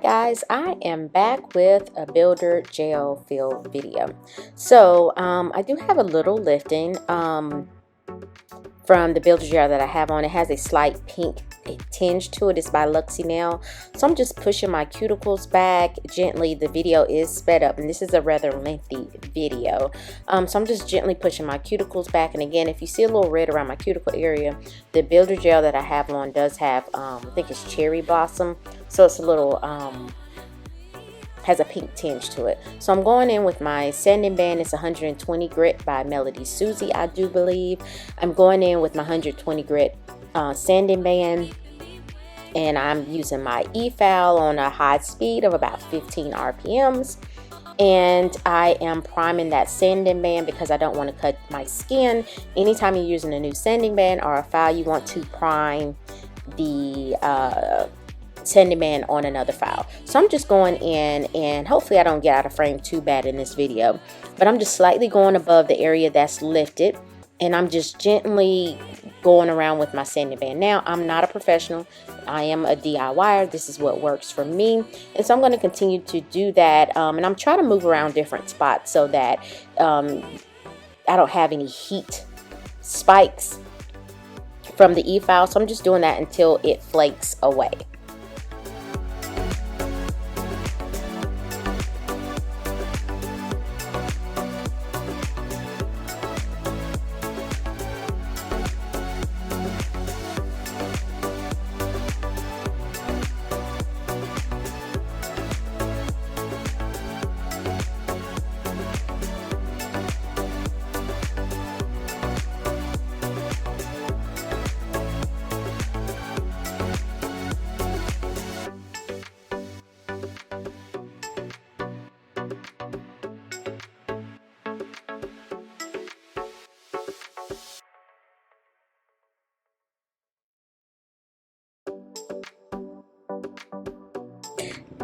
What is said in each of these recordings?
guys, I am back with a builder gel fill video. So I do have a little lifting from the builder gel that I have on. It has a slight pink tinge to it. It's by Luxie nail. So I'm just pushing my cuticles back gently. The video is sped up and this is a rather lengthy video. So I'm just gently pushing my cuticles back, and again, if you see a little red around my cuticle area, the builder gel that I have on does have I think it's cherry blossom, so it's a little has a pink tinge to it. So I'm going in with my sanding band. It's 120 grit by Melody Susie, I do believe. I'm going in with my 120 grit sanding band, and I'm using my e-file on a high speed of about 15 RPMs, and I am priming that sanding band because I don't want to cut my skin. Anytime you're using a new sanding band or a file, you want to prime the sanding band on another file. So I'm just going in, and hopefully I don't get out of frame too bad in this video, but I'm just slightly going above the area that's lifted, and I'm just gently going around with my sanding band. Now, I'm not a professional. I am a DIYer. This is what works for me, and so I'm going to continue to do that, and I'm trying to move around different spots so that I don't have any heat spikes from the e-file. So I'm just doing that until it flakes away.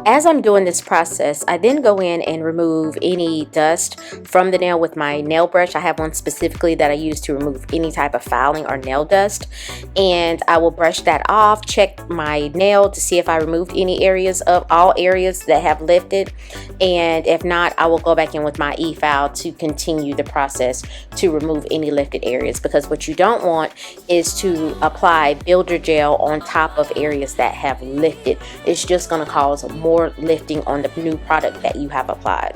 As I'm doing this process, I then go in and remove any dust from the nail with my nail brush. I have one specifically that I use to remove any type of filing or nail dust, and I will brush that off, check my nail to see if I removed any areas of all areas that have lifted, and if not, I will go back in with my e-file to continue the process to remove any lifted areas, because what you don't want is to apply builder gel on top of areas that have lifted. It's just going to cause more lifting on the new product that you have applied.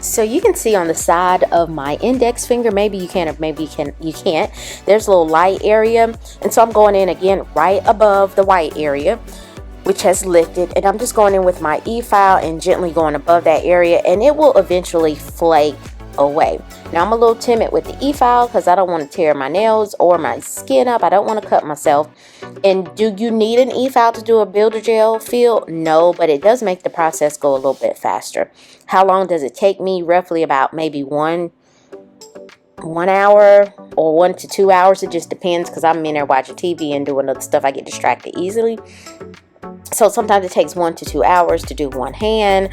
So you can see on the side of my index finger, maybe you can or maybe you can't, there's a little light area, and so I'm going in again right above the white area which has lifted, and I'm just going in with my e-file and gently going above that area, and it will eventually flake away. Now I'm a little timid with the e-file because I don't want to tear my nails or my skin up. I don't want to cut myself. And do you need an e-file to do a builder gel fill? No, but it does make the process go a little bit faster. How long does it take me? Roughly about maybe one hour or 1 to 2 hours. It just depends, because I'm in there watching TV and doing other stuff. I get distracted easily. So sometimes it takes 1 to 2 hours to do one hand.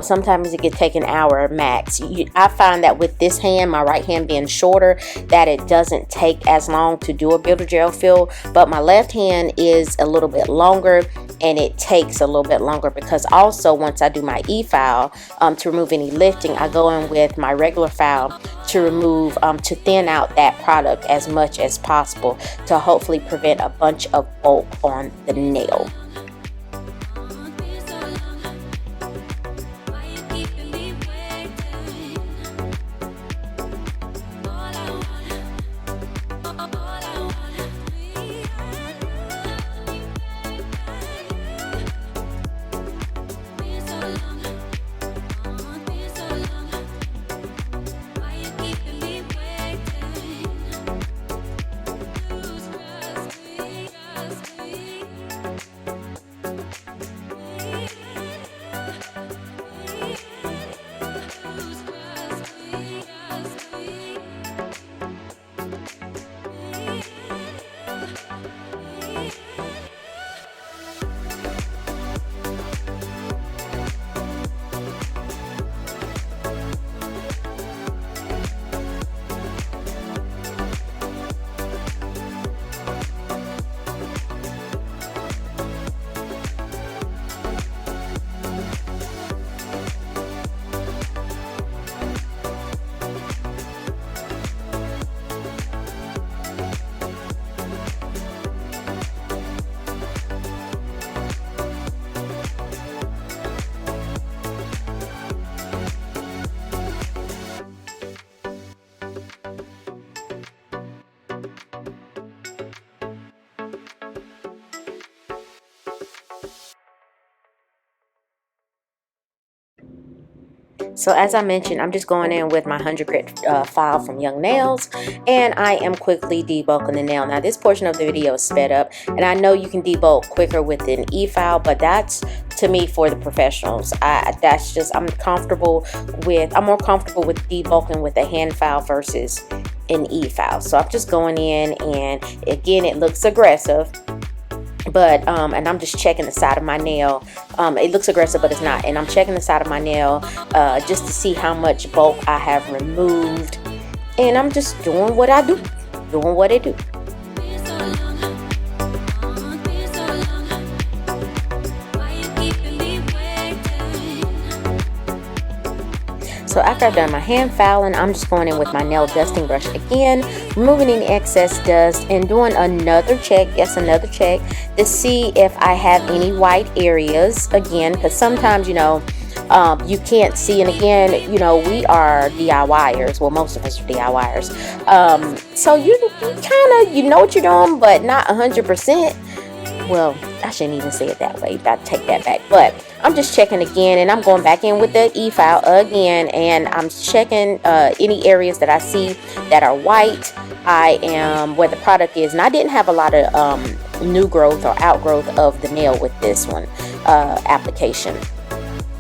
Sometimes it can take an hour max. I find that with this hand, my right hand being shorter, that it doesn't take as long to do a builder gel fill. But my left hand is a little bit longer, and it takes a little bit longer, because also once I do my e-file to remove any lifting, I go in with my regular file to remove to thin out that product as much as possible to hopefully prevent a bunch of bulk on the nail. So as I mentioned, I'm just going in with my 100 grit file from Young Nails, and I am quickly debulking the nail. Now this portion of the video is sped up, and I know you can debulk quicker with an e-file, but that's to me for the professionals. I'm more comfortable with debulking with a hand file versus an e-file. So I'm just going in, and again, it looks aggressive, but and I'm just checking the side of my nail. It looks aggressive, but it's not, and I'm checking the side of my nail just to see how much bulk I have removed, and I'm just doing what I do, doing what I do. So after I've done my hand filing, I'm just going in with my nail dusting brush again, removing any excess dust, and doing another check, yes, another check, to see if I have any white areas again, because sometimes, you know, you can't see, and again, you know, we are DIYers, well, most of us are DIYers, so you kind of, you know what you're doing, but not 100%. Well, I shouldn't even say it that way. Got to take that back. But I'm just checking again, and I'm going back in with the e-file again, and I'm checking any areas that I see that are white. I am where the product is, and I didn't have a lot of new growth or outgrowth of the nail with this one application.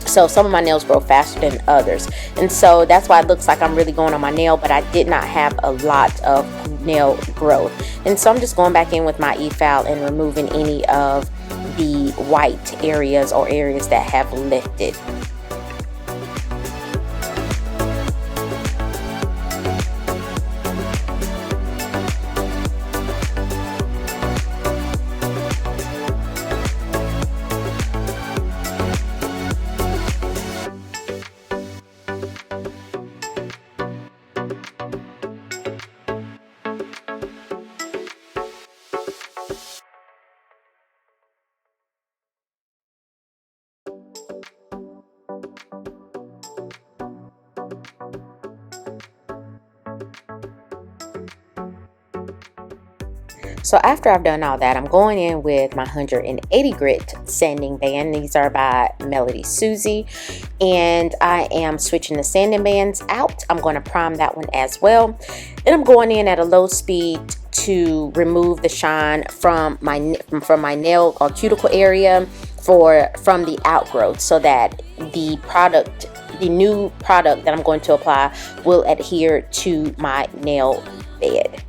So some of my nails grow faster than others, and so that's why it looks like I'm really going on my nail, but I did not have a lot of nail growth. And so I'm just going back in with my e-file and removing any of the white areas or areas that have lifted. So after I've done all that, I'm going in with my 180 grit sanding band. These are by Melody Susie, and I am switching the sanding bands out. I'm going to prime that one as well. Then I'm going in at a low speed to remove the shine from my nail or cuticle area from the outgrowth, so that the new product that I'm going to apply will adhere to my nail bed.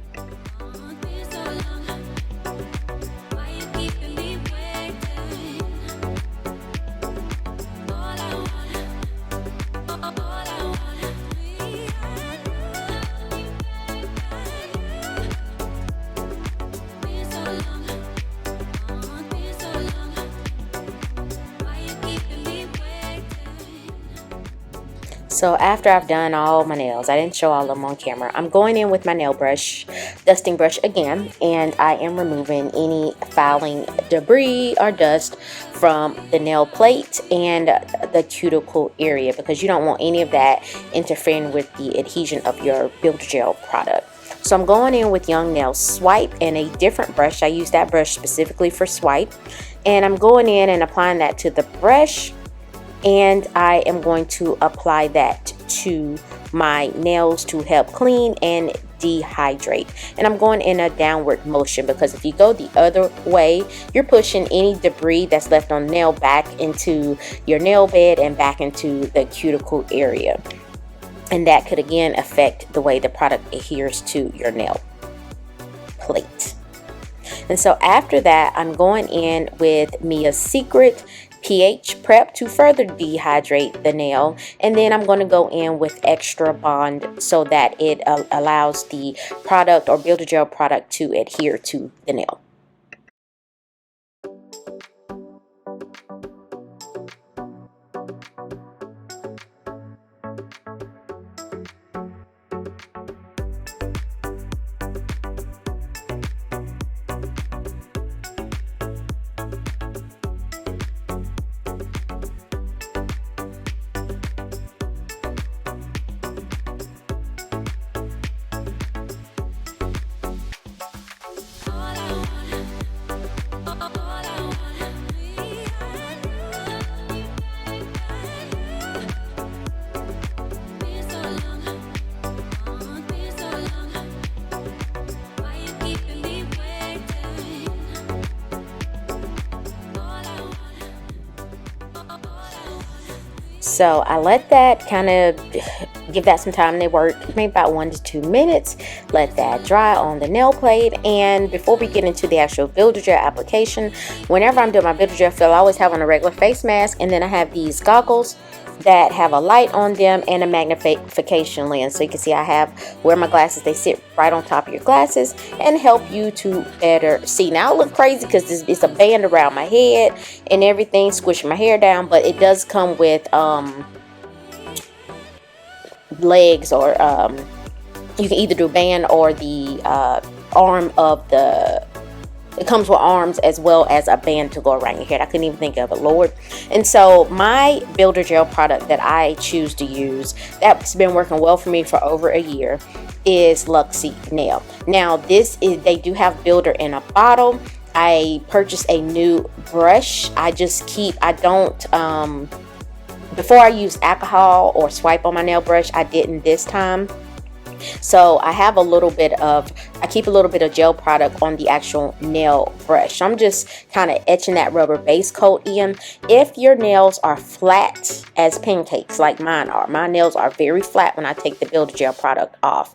So after I've done all my nails, I didn't show all of them on camera, I'm going in with my nail brush, dusting brush again, and I am removing any filing debris or dust from the nail plate and the cuticle area, because you don't want any of that interfering with the adhesion of your builder gel product. So I'm going in with Young Nail Swipe and a different brush. I use that brush specifically for swipe, and I'm going in and applying that to the brush, and I am going to apply that to my nails to help clean and dehydrate. And I'm going in a downward motion, because if you go the other way, you're pushing any debris that's left on the nail back into your nail bed and back into the cuticle area, and that could again affect the way the product adheres to your nail plate. And so after that, I'm going in with Mia's Secret pH prep to further dehydrate the nail, and then I'm going to go in with Extra Bond so that it allows the product or builder gel product to adhere to the nail. So I let that kind of give that some time to work, maybe about 1 to 2 minutes. Let that dry on the nail plate. And before we get into the actual builder gel application, whenever I'm doing my builder gel fill, I always have on a regular face mask, and then I have these goggles that have a light on them and a magnification lens. So you can see I have where my glasses, they sit right on top of your glasses and help you to better see. Now I look crazy because it's a band around my head and everything, squishing my hair down, but it does come with legs, or you can either do band or the arm of the, it comes with arms as well as a band to go around your head. I couldn't even think of it, Lord. And so my builder gel product that I choose to use, that's been working well for me for over a year, is Luxie Nail. Now this is, they do have builder in a bottle. I purchased a new brush. I don't before I use alcohol or swipe on my nail brush, I didn't this time. So I have a little bit of, I keep a little bit of gel product on the actual nail brush. So I'm just kind of etching that rubber base coat in. If your nails are flat as pancakes like mine are, my nails are very flat when I take the builder gel product off,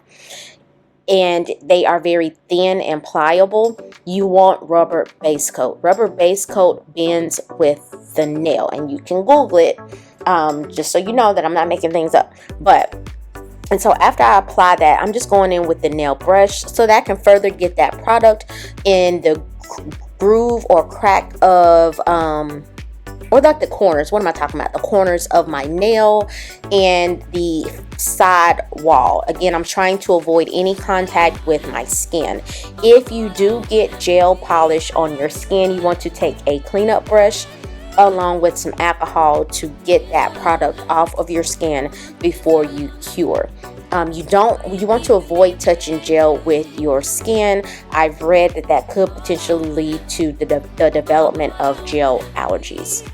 and they are very thin and pliable, you want rubber base coat. Rubber base coat bends with the nail, and you can Google it, just so you know that I'm not making things up. And so after I apply that, I'm just going in with the nail brush so that I can further get that product in the groove or crack of, or like the corners. What am I talking about? The corners of my nail and the side wall. Again, I'm trying to avoid any contact with my skin. If you do get gel polish on your skin, you want to take a cleanup brush along with some alcohol to get that product off of your skin before you cure. You want to avoid touching gel with your skin. I've read that could potentially lead to the development of gel allergies.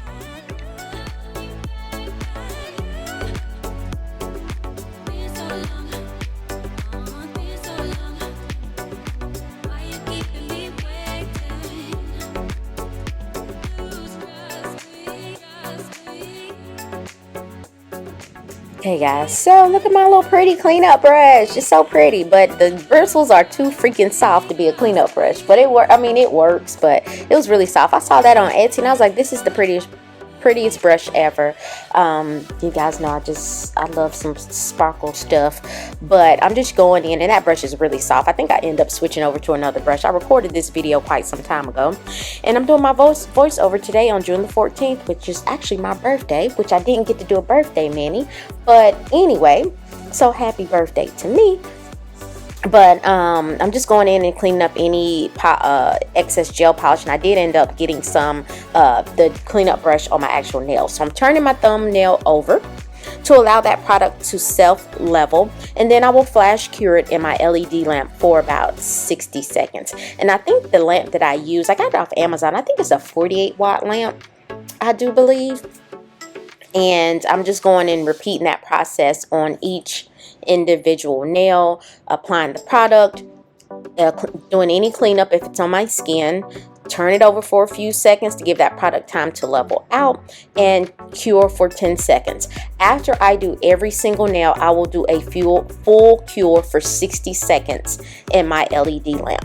Okay guys, so look at my little pretty cleanup brush. It's so pretty, but the bristles are too freaking soft to be a cleanup brush. But it works, but it was really soft. I saw that on Etsy and I was like, this is the prettiest prettiest brush ever. You guys know I love some sparkle stuff, but I'm just going in, and that brush is really soft. I think I end up switching over to another brush. I recorded this video quite some time ago, and I'm doing my voiceover today on June the 14th, which is actually my birthday, which I didn't get to do a birthday mani, but anyway, so happy birthday to me. But I'm just going in and cleaning up any excess gel polish, and I did end up getting some the cleanup brush on my actual nail. So I'm turning my thumbnail over to allow that product to self-level, and then I will flash cure it in my LED lamp for about 60 seconds. And I think the lamp that I use, I got it off Amazon. I think it's a 48 watt lamp, I do believe. And I'm just going and repeating that process on each individual nail, applying the product, doing any cleanup if it's on my skin, turn it over for a few seconds to give that product time to level out, and cure for 10 seconds. After I do every single nail, I will do a full cure for 60 seconds in my LED lamp.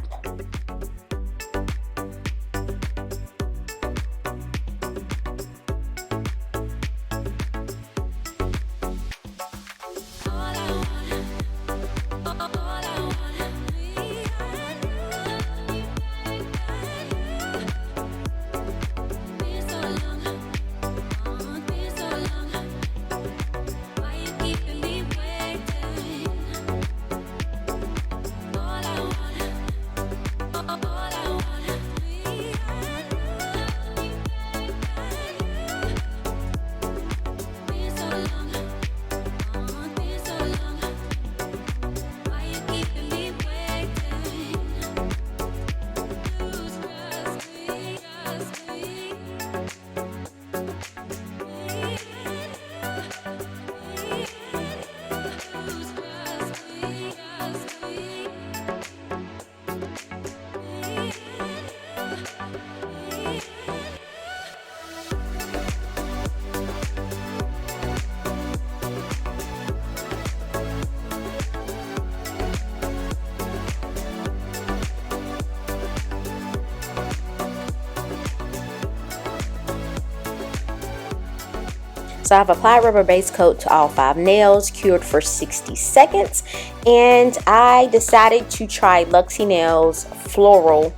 So I've applied rubber base coat to all 5 nails, cured for 60 seconds, and I decided to try Luxie Nails Floral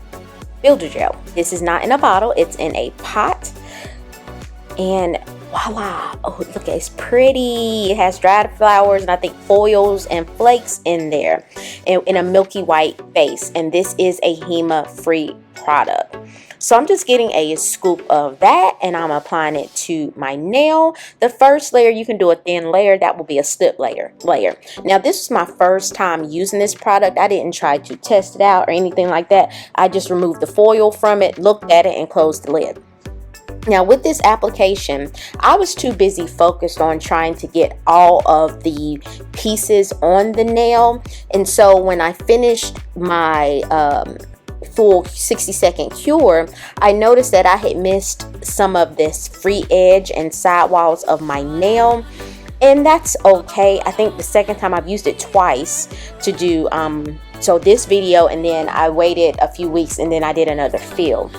Builder Gel. This is not in a bottle, it's in a pot, and voila! Oh, look, it's pretty. It has dried flowers and I think foils and flakes in there, and in a milky white base, and this is a HEMA-free product. So I'm just getting a scoop of that, and I'm applying it to my nail. The first layer, you can do a thin layer. That will be a slip layer. Now, this is my first time using this product. I didn't try to test it out or anything like that. I just removed the foil from it, looked at it, and closed the lid. Now, with this application, I was too busy focused on trying to get all of the pieces on the nail. And so when I finished my full 60-second cure, I noticed that I had missed some of this free edge and sidewalls of my nail, and that's okay. I think the second time, I've used it twice to do so this video, and then I waited a few weeks and then I did another fill.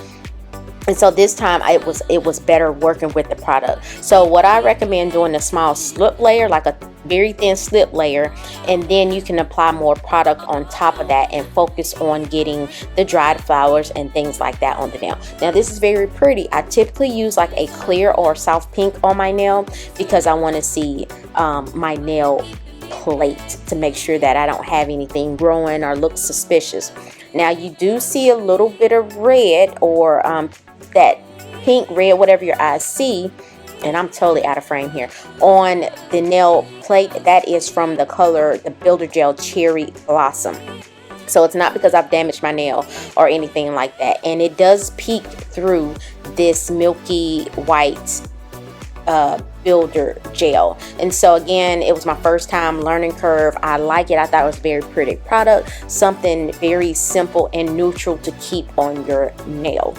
And so this time it was better working with the product. So what I recommend doing, a small slip layer, like a very thin slip layer, and then you can apply more product on top of that and focus on getting the dried flowers and things like that on the nail. Now, this is very pretty. I typically use like a clear or soft pink on my nail because I want to see my nail plate to make sure that I don't have anything growing or look suspicious. Now, you do see a little bit of red, or that pink, red, whatever your eyes see, and I'm totally out of frame here, on the nail plate. That is from the color, the Builder Gel Cherry Blossom. So it's not because I've damaged my nail or anything like that. And it does peek through this milky white builder gel. And so again, it was my first time, learning curve. I like it. I thought it was a very pretty product, something very simple and neutral to keep on your nail.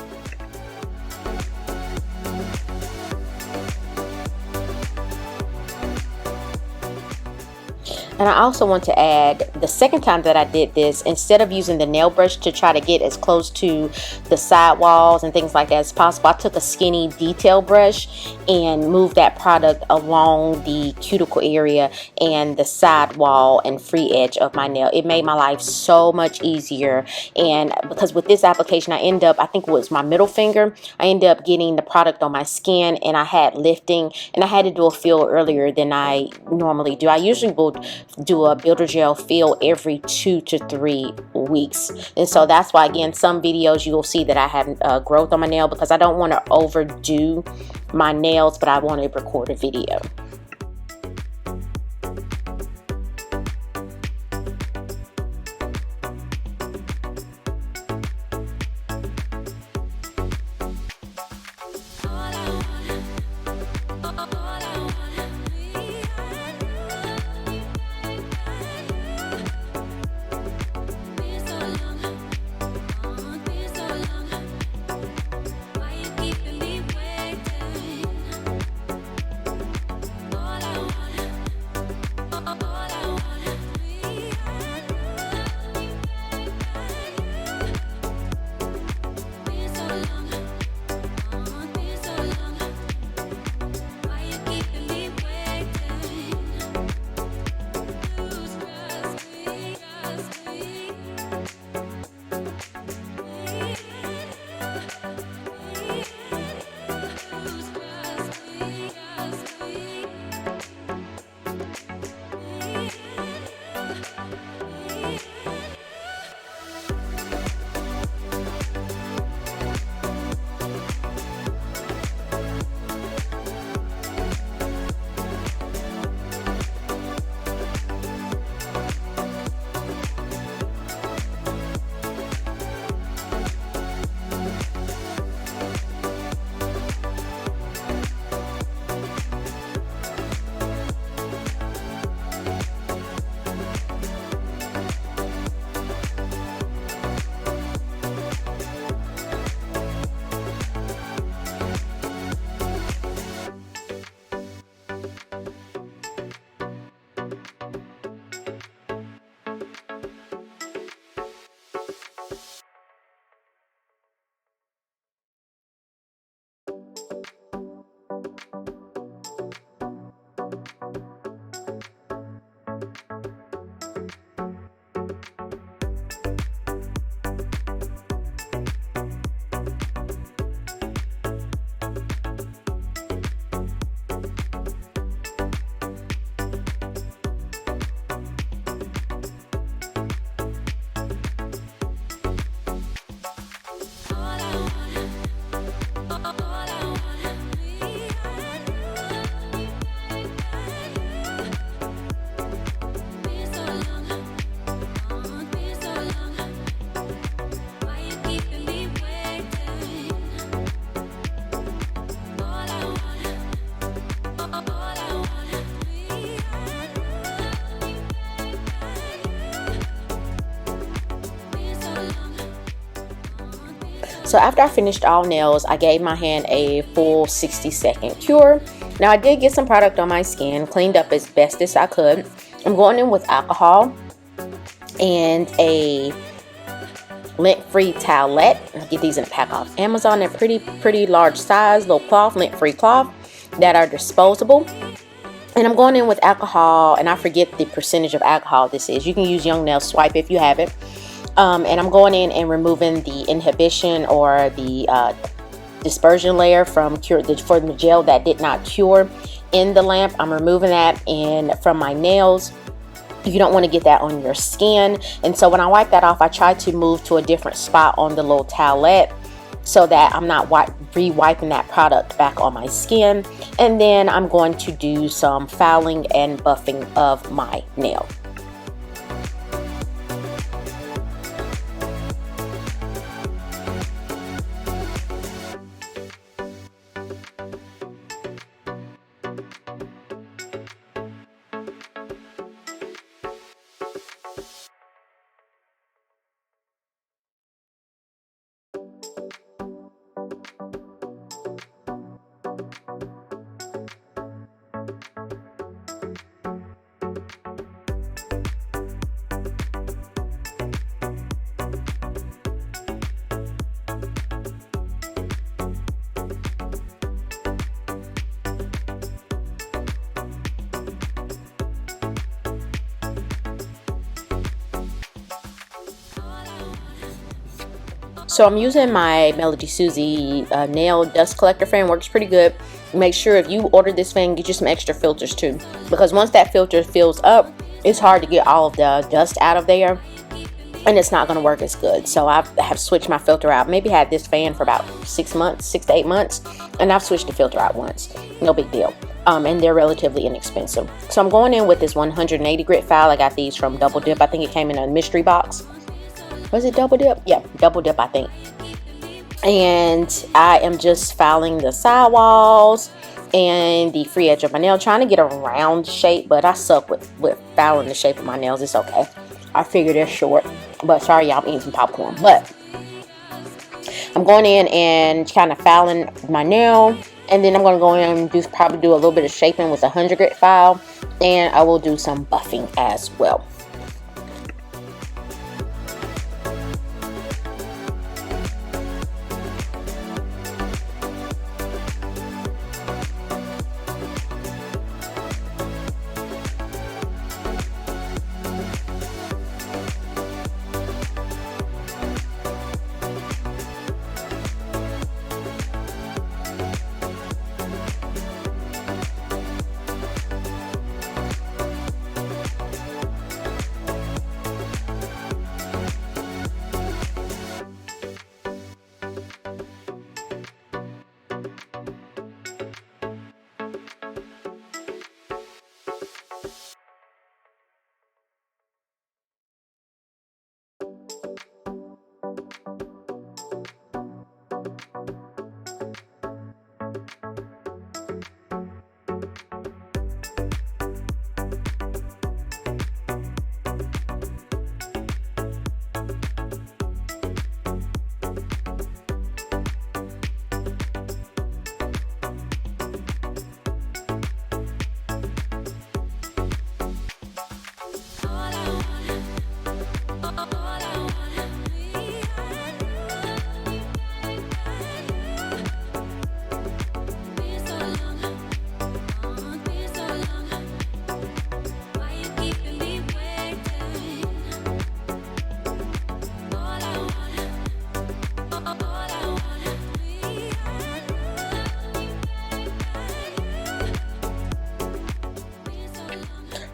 And I also want to add, the second time that I did this, instead of using the nail brush to try to get as close to the side walls and things like that as possible, I took a skinny detail brush and moved that product along the cuticle area and the side wall and free edge of my nail. It made my life so much easier. And because with this application, I think it was my middle finger, I ended up getting the product on my skin, and I had lifting, and I had to do a feel earlier than I normally do. I usually will do a builder gel feel every 2 to 3 weeks, and so that's why, again, some videos you will see that I have growth on my nail, because I don't want to overdo my nails, but I want to record a video. So after I finished all nails, I gave my hand a full 60-second cure. Now I did get some product on my skin, cleaned up as best as I could. I'm going in with alcohol and a lint-free towelette. I get these in a pack off Amazon. They're pretty large size, little cloth, lint-free cloth that are disposable. And I'm going in with alcohol, and I forget the percentage of alcohol this is. You can use Young Nail Swipe if you have it. And I'm going in and removing the inhibition or the dispersion layer from for the gel that did not cure in the lamp. I'm removing that from my nails. You don't want to get that on your skin. And so when I wipe that off, I try to move to a different spot on the little towelette so that I'm not re-wiping that product back on my skin. And then I'm going to do some filing and buffing of my nail. So I'm using my Melody Susie nail dust collector fan. Works pretty good. Make sure if you order this fan, get you some extra filters too, because once that filter fills up, it's hard to get all of the dust out of there, and it's not going to work as good. So I have switched my filter out. Maybe had this fan for about 6 months, 6 to 8 months, and I've switched the filter out once. No big deal. And they're relatively inexpensive. So I'm going in with this 180 grit file. I got these from Double Dip. I think it came in a mystery box. Was it Double Dip? Yeah, Double Dip, I think. And I am just filing the sidewalls and the free edge of my nail, trying to get a round shape, but I suck with filing the shape of my nails. It's okay. I figured they're short, but sorry y'all, I'm eating some popcorn. But I'm going in and kind of filing my nail, and then I'm going to go in and probably do a little bit of shaping with a 100 grit file, and I will do some buffing as well.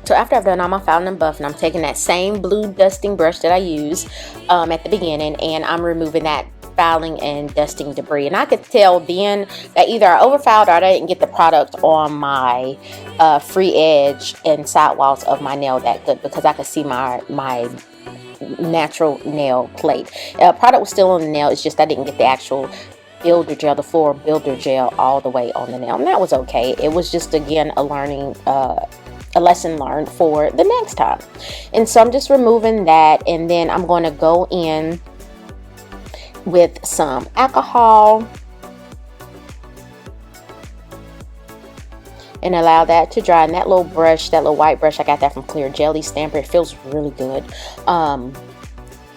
So after I've done all my filing and buffing, I'm taking that same blue dusting brush that I used at the beginning, and I'm removing that filing and dusting debris. And I could tell then that either I overfiled or I didn't get the product on my free edge and sidewalls of my nail that good, because I could see my natural nail plate. Product was still on the nail. It's just I didn't get the actual builder gel, the floral builder gel, all the way on the nail, and that was okay. It was just, again, a lesson learned for the next time. And so I'm just removing that, and then I'm going to go in with some alcohol and allow that to dry. And that little brush, that little white brush, I got that from Clear Jelly Stamper. It feels really good.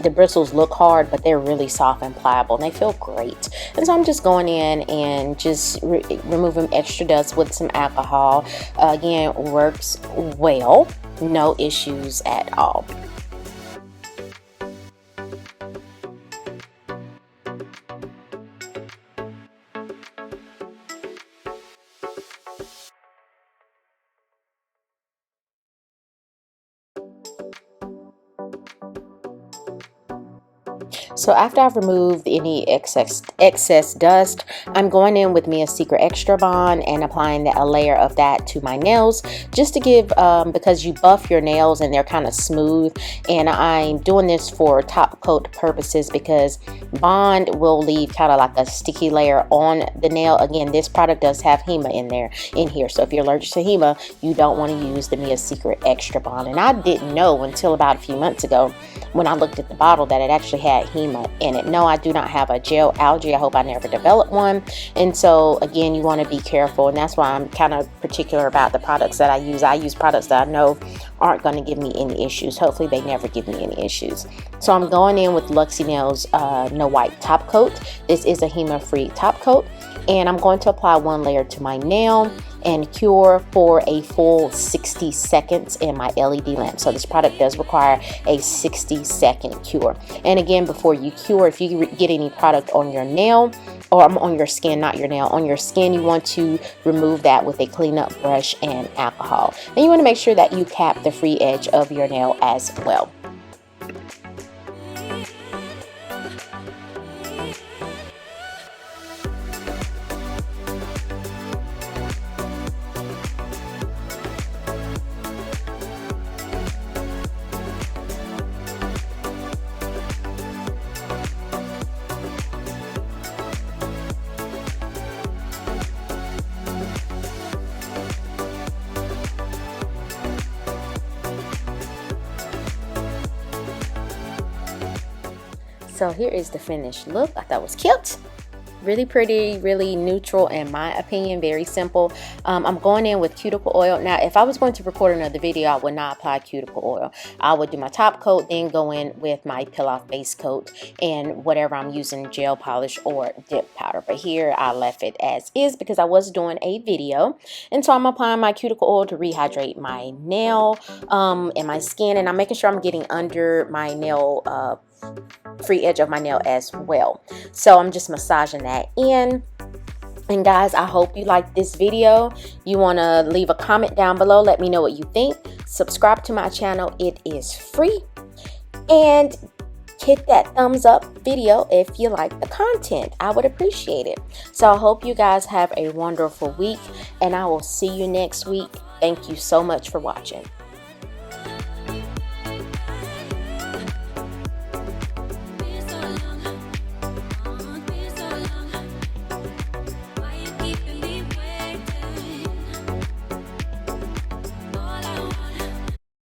The bristles look hard, but they're really soft and pliable, and they feel great. And so I'm just going in and just removing extra dust with some alcohol. Again, works well, no issues at all. So after I've removed any excess dust, I'm going in with Mia's Secret Extra Bond and applying a layer of that to my nails, just to give, because you buff your nails and they're kind of smooth, and I'm doing this for top coat purposes because Bond will leave kind of like a sticky layer on the nail. Again, this product does have HEMA in here, so if you're allergic to HEMA, you don't want to use the Mia's Secret Extra Bond. And I didn't know until about a few months ago when I looked at the bottle that it actually had HEMA in it. No, I do not have a gel allergy. I hope I never develop one. And so again, you want to be careful, and that's why I'm kind of particular about the products that I use. I use products that I know aren't going to give me any issues. Hopefully they never give me any issues. So I'm going in with Luxie Nails No Wipe Top Coat. This is a HEMA free top coat, and I'm going to apply one layer to my nail and cure for a full 60 seconds in my LED lamp. So this product does require a 60-second cure. And again, before you cure, if you get any product on your nail, or on your skin, not your nail, on your skin, you want to remove that with a cleanup brush and alcohol. And you want to make sure that you cap the free edge of your nail as well. So here is the finished look. I thought it was cute. Really pretty, really neutral in my opinion, very simple. I'm going in with cuticle oil. Now, if I was going to record another video, I would not apply cuticle oil. I would do my top coat, then go in with my peel-off base coat and whatever I'm using, gel polish or dip powder. But here I left it as is because I was doing a video. And so I'm applying my cuticle oil to rehydrate my nail and my skin. And I'm making sure I'm getting under my nail free edge of my nail as well. So I'm just massaging that in. And guys, I hope you like this video. You want to leave a comment down below, let me know what you think. Subscribe to my channel, it is free. And hit that thumbs up video if you like the content. I would appreciate it. So I hope you guys have a wonderful week, and I will see you next week. Thank you so much for watching.